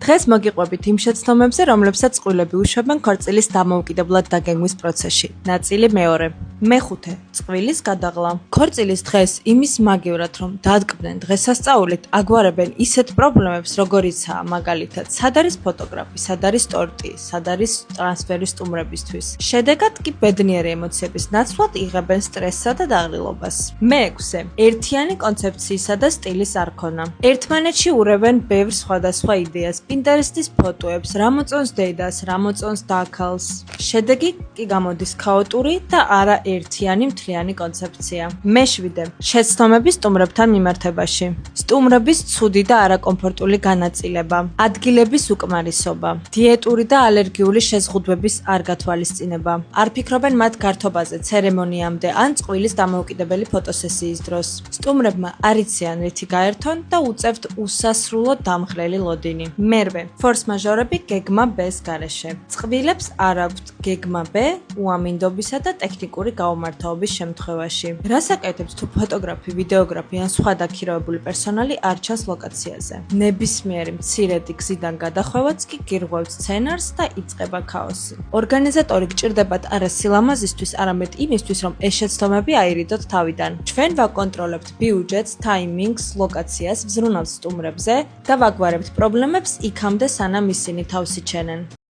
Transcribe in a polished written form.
დღეს მოგიყვებით იმ შეცდომებზე, რომლებსაც წყვილები უშვებენ ქორწილის დამოუკიდებლად დაგეგმვის პროცესში. ნაწილი მეორე. მეხუთე. წყვილის გადაღლა. ქორწილის დღეს იმის მაგივრად, რომ დადგმდნენ დღესასწაულით, აგვარებენ ისეთ პრობლემებს, როგორიცაა მაგალითად, სად არის ფოტოგრაფი, სად არის ტორტი, სად არის ტრანსფერი სტუმრებისთვის. შედეგად კი ბედნიერი ემოციების ნაცვლად იღებენ სტრესსა და დაღლილობას. მეექვსე. ერთიანი კონცეფციისა და სტილის არქონა. ერთმანეთში ურევენ ბევრ სხვადასხვა იდეას, პინტერესტის ფოტოებს, რა მოწონს დედას, რა მოწონს დაქალს. შედეგი კი გამოდის ქაოტური და არა ერთიანი მთლიანი კონცეფცია. მეშვიდე. შეცდომები სტუმრებთან მიმართებაში. სტუმრების ცუდი და არაკომფორტული განაწილება, ადგილების უკმარისობა, დიეტური და ალერგიული შეზღუდვების არ გათვალისწინება. არ ფიქრობენ მათ გართობაზე ცერემონიამდე ან წყვილის დამოუკიდებელი ფოტოსესიის დროს. სტუმრებმა არ იციან რითი გაერთონ და უწევთ უსასრულო დამღლელი ლოდინი. მერვე. ფორს-მაჟორები გეგმა B-ს გარეშე. წყვილებს არ აქვთ გეგმა B უამინდობისა და ტექნიკური გაუმართავობის შემთხვევაში. რას აკეთებს თუ ფოტოგრაფი, ვიდეოგრაფი ან სხვა დაქირავებული პერსონალი არ ჩანს ლოკაციაზე? ნებისმიერი მცირედი გზიდან გადახვევაც კი გირღვევს სცენარს და იწყება ქაოსი. ორგანიზატორი გჭირდებათ არა სილამაზისთვის, არამედ იმისთვის, რომ ეს შეცდომები აირიდოთ თავიდან. ჩვენ ვაკონტროლებთ ბიუჯეტს, ტაიმინგს, ლოკაციას, ვზრუნავთ სტუმრებზე და ვაგვარებთ პრობლემებს იქამდე, სანამ ისინი თავს იჩენენ.